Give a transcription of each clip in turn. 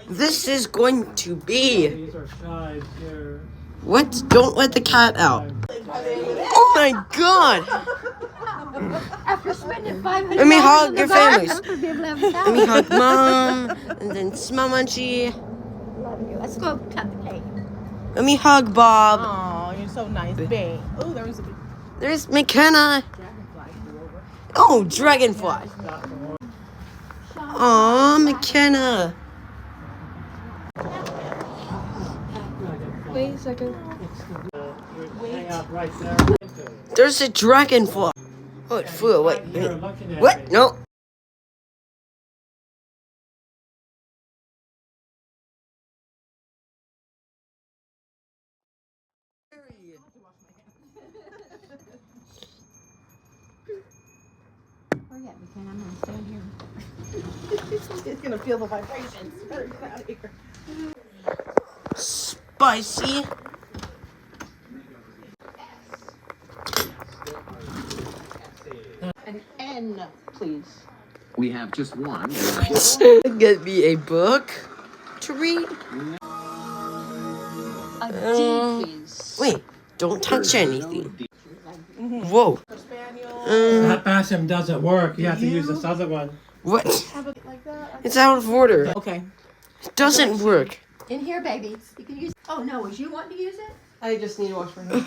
This is going to be. These are shies here. What? Don't let the cat out. Oh my god! After spending $500. Let me hug your families. Let Let me hug mom, and then smell munchy. Love you. Let's go cut the cake. Let me hug Bob. Oh, you're so nice, babe. Oh, there was a big There's McKenna. Oh, dragonfly. Aw, McKenna. Wait a second. Hang out right there. There's a dragonfly. Oh, it flew away. You're looking at What? me. No. Hurry up, McKenna. I'm gonna stand here. It's gonna feel the vibrations. Better get out of here. Spicy. An N, please. We have just one. Get me a book to read. A D, please. Wait, don't touch anything. Whoa. That bathroom doesn't work. You have to use this other one. What? Have it like that. It's out of order. Okay. It doesn't work. In here, baby. You can use. Oh no, was you wanting to use it? I just need to wash my hands.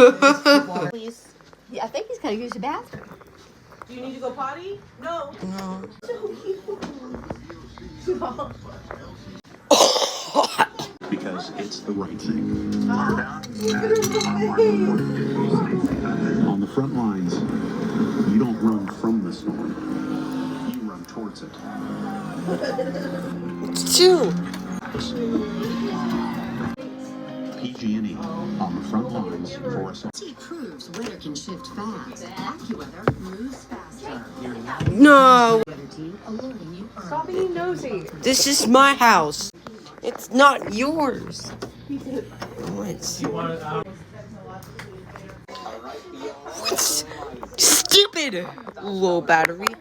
Water, please. Yeah, I think he's gonna use the bathroom. Do you need to go potty? No. No. Because it's the right thing. On the front lines, you don't run from the storm. You run towards it. It's two. PG&E on the front lines for us. T proves weather can shift fast. AccuWeather moves faster. No. Alerting you early. Stop being nosy. This is my house. It's not yours. What? You want it out? What's stupid? Low battery.